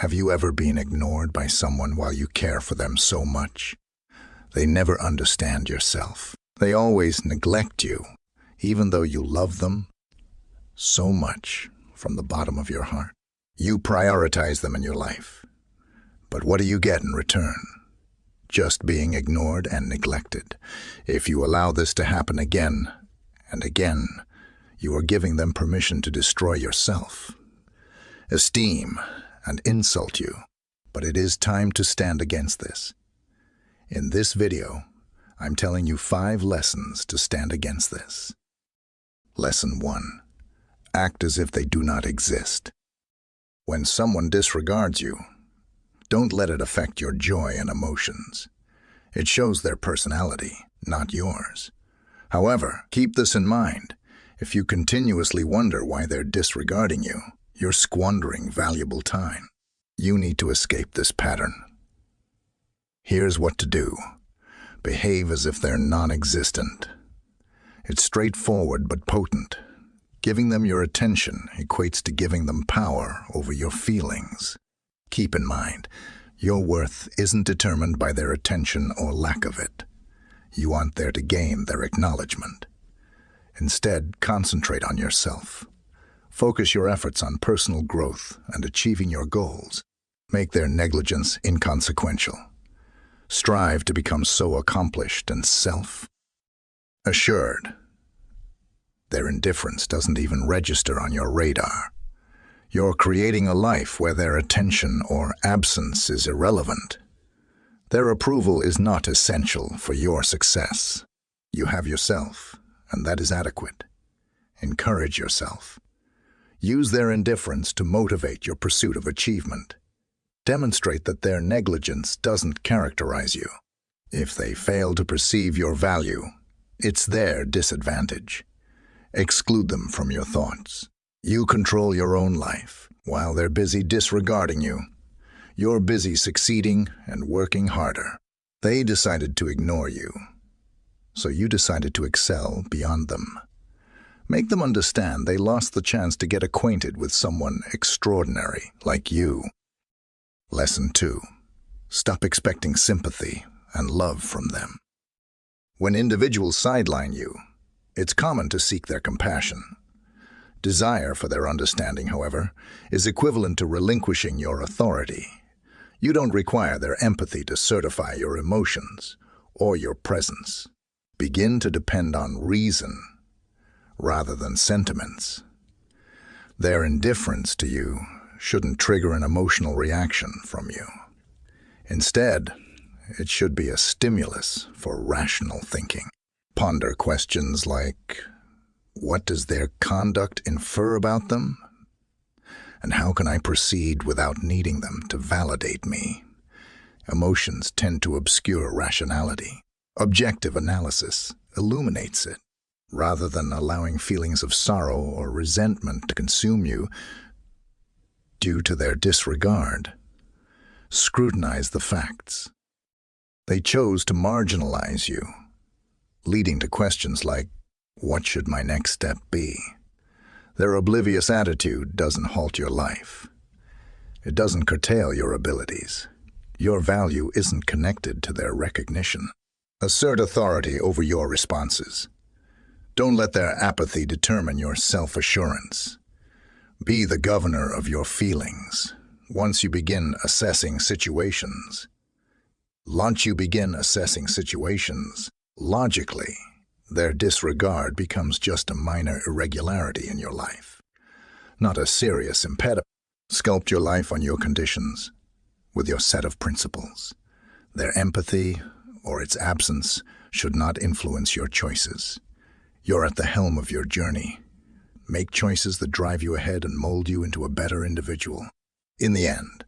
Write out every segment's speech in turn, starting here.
Have you ever been ignored by someone while you care for them so much? They never understand yourself. They always neglect you, even though you love them so much from the bottom of your heart. You prioritize them in your life. But what do you get in return? Just being ignored and neglected. If you allow this to happen again and again, you are giving them permission to destroy your self-esteem and insult you. But it is time to stand against this. In this video, I'm telling you 5 lessons to stand against this. Lesson 1. Act as if they do not exist. When someone disregards you, don't let it affect your joy and emotions. It shows their personality, not yours. However, keep this in mind. If you continuously wonder why they're disregarding you, you're squandering valuable time. You need to escape this pattern. Here's what to do. Behave as if they're non-existent. It's straightforward but potent. Giving them your attention equates to giving them power over your feelings. Keep in mind, your worth isn't determined by their attention or lack of it. You aren't there to gain their acknowledgement. Instead, concentrate on yourself. Focus your efforts on personal growth and achieving your goals. Make their negligence inconsequential. Strive to become so accomplished and self-assured. Their indifference doesn't even register on your radar. You're creating a life where their attention or absence is irrelevant. Their approval is not essential for your success. You have yourself, and that is adequate. Encourage yourself. Use their indifference to motivate your pursuit of achievement. Demonstrate that their negligence doesn't characterize you. If they fail to perceive your value, it's their disadvantage. Exclude them from your thoughts. You control your own life. While they're busy disregarding you, you're busy succeeding and working harder. They decided to ignore you, so you decided to excel beyond them. Make them understand they lost the chance to get acquainted with someone extraordinary like you. Lesson 2. Stop expecting sympathy and love from them. When individuals sideline you, it's common to seek their compassion. Desire for their understanding, however, is equivalent to relinquishing your authority. You don't require their empathy to certify your emotions or your presence. Begin to depend on reason rather than sentiments. Their indifference to you shouldn't trigger an emotional reaction from you. Instead, it should be a stimulus for rational thinking. Ponder questions like, what does their conduct infer about them? And how can I proceed without needing them to validate me? Emotions tend to obscure rationality. Objective analysis illuminates it. Rather than allowing feelings of sorrow or resentment to consume you due to their disregard, scrutinize the facts. They chose to marginalize you, leading to questions like, what should my next step be? Their oblivious attitude doesn't halt your life. It doesn't curtail your abilities. Your value isn't connected to their recognition. Assert authority over your responses. Don't let their apathy determine your self-assurance. Be the governor of your feelings. Once you begin assessing situations, logically, their disregard becomes just a minor irregularity in your life, not a serious impediment. Sculpt your life on your conditions with your set of principles. Their empathy or its absence should not influence your choices. You're at the helm of your journey. Make choices that drive you ahead and mold you into a better individual. In the end,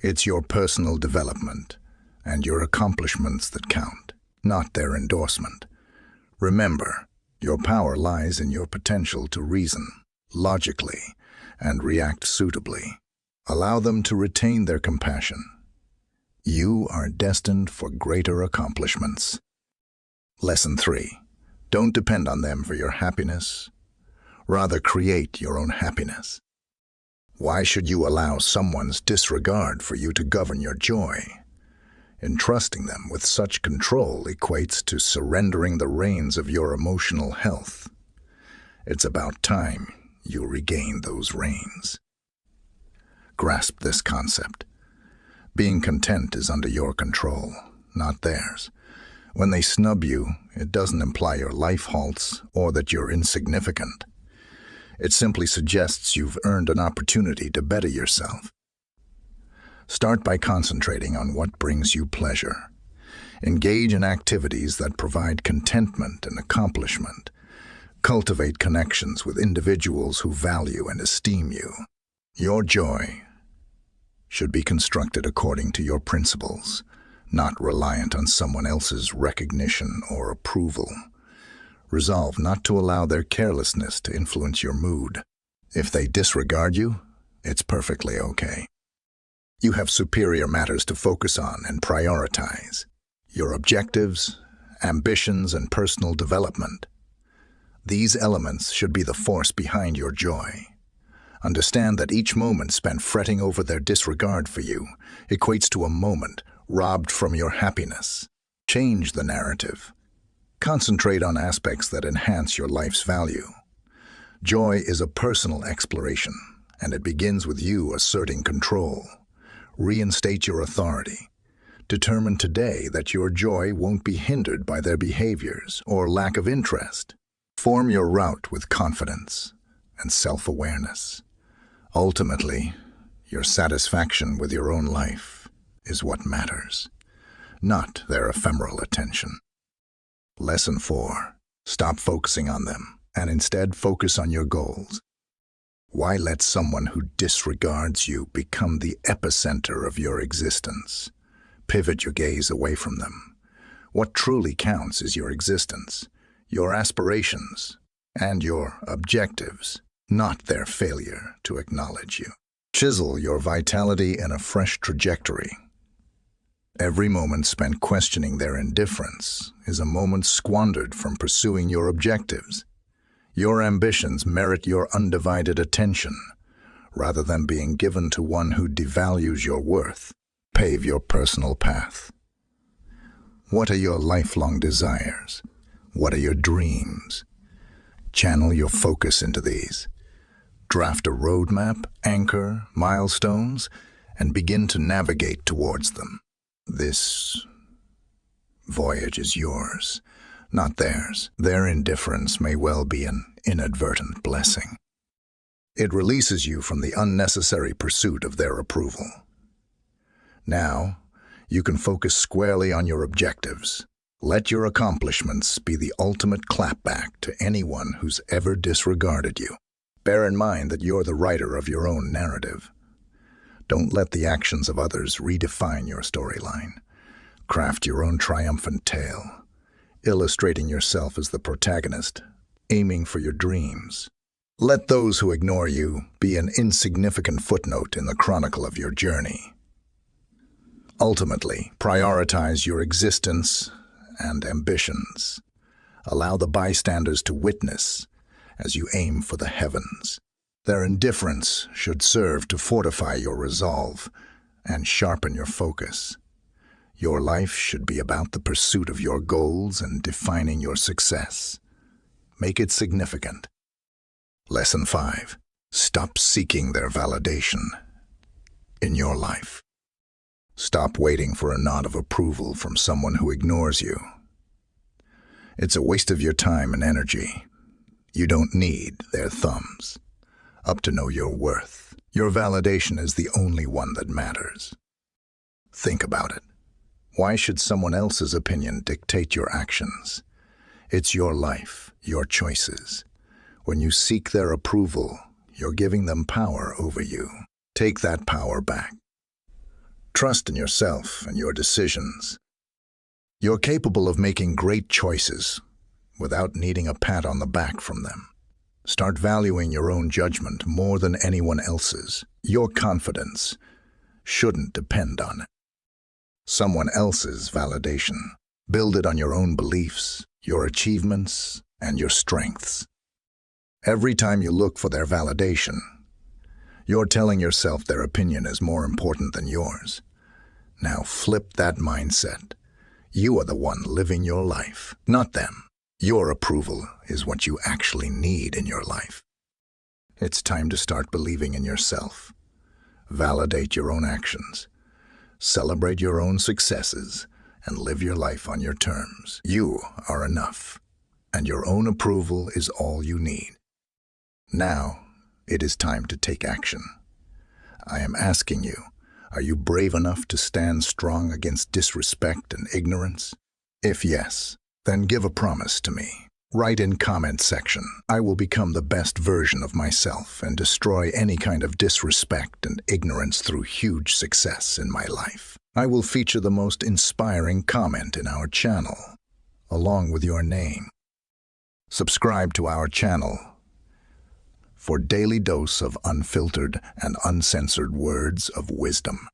it's your personal development and your accomplishments that count, not their endorsement. Remember, your power lies in your potential to reason logically and react suitably. Allow them to retain their compassion. You are destined for greater accomplishments. Lesson 3. Don't depend on them for your happiness. Rather, create your own happiness. Why should you allow someone's disregard for you to govern your joy? Entrusting them with such control equates to surrendering the reins of your emotional health. It's about time you regain those reins. Grasp this concept. Being content is under your control, not theirs. When they snub you, it doesn't imply your life halts or that you're insignificant. It simply suggests you've earned an opportunity to better yourself. Start by concentrating on what brings you pleasure. Engage in activities that provide contentment and accomplishment. Cultivate connections with individuals who value and esteem you. Your joy should be constructed according to your principles, not reliant on someone else's recognition or approval. Resolve not to allow their carelessness to influence your mood. If they disregard you, it's perfectly okay. You have superior matters to focus on and prioritize: your objectives, ambitions, and personal development. These elements should be the force behind your joy. Understand that each moment spent fretting over their disregard for you equates to a moment robbed from your happiness. Change the narrative. Concentrate on aspects that enhance your life's value. Joy is a personal exploration, and it begins with you asserting control. Reinstate your authority. Determine today that your joy won't be hindered by their behaviors or lack of interest. Form your route with confidence and self-awareness. Ultimately, your satisfaction with your own life is what matters, not their ephemeral attention. Lesson 4. Stop focusing on them and instead focus on your goals. Why let someone who disregards you become the epicenter of your existence? Pivot your gaze away from them. What truly counts is your existence, your aspirations, and your objectives, not their failure to acknowledge you. Chisel your vitality in a fresh trajectory. Every moment spent questioning their indifference is a moment squandered from pursuing your objectives. Your ambitions merit your undivided attention, rather than being given to one who devalues your worth. Pave your personal path. What are your lifelong desires? What are your dreams? Channel your focus into these. Draft a roadmap, anchor milestones, and begin to navigate towards them. This voyage is yours, not theirs. Their indifference may well be an inadvertent blessing. It releases you from the unnecessary pursuit of their approval. Now, you can focus squarely on your objectives. Let your accomplishments be the ultimate clapback to anyone who's ever disregarded you. Bear in mind that you're the writer of your own narrative. Don't let the actions of others redefine your storyline. Craft your own triumphant tale, illustrating yourself as the protagonist, aiming for your dreams. Let those who ignore you be an insignificant footnote in the chronicle of your journey. Ultimately, prioritize your existence and ambitions. Allow the bystanders to witness as you aim for the heavens. Their indifference should serve to fortify your resolve and sharpen your focus. Your life should be about the pursuit of your goals and defining your success. Make it significant. Lesson 5. Stop seeking their validation in your life. Stop waiting for a nod of approval from someone who ignores you. It's a waste of your time and energy. You don't need their thumbs up to know your worth. Your validation is the only one that matters. Think about it. Why should someone else's opinion dictate your actions? It's your life, your choices. When you seek their approval, you're giving them power over you. Take that power back. Trust in yourself and your decisions. You're capable of making great choices without needing a pat on the back from them. Start valuing your own judgment more than anyone else's. Your confidence shouldn't depend on it. Someone else's validation. Build it on your own beliefs, your achievements, and your strengths. Every time you look for their validation, You're telling yourself their opinion is more important than yours. Now flip that mindset. You are the one living your life, not them. Your approval is what you actually need in your life. It's time to start believing in yourself. Validate your own actions. Celebrate your own successes and live your life on your terms. You are enough, and your own approval is all you need. Now, it is time to take action. I am asking you, are you brave enough to stand strong against disrespect and ignorance? If yes, then give a promise to me. Write in comment section, I will become the best version of myself and destroy any kind of disrespect and ignorance through huge success in my life. I will feature the most inspiring comment in our channel, along with your name. Subscribe to our channel for daily dose of unfiltered and uncensored words of wisdom.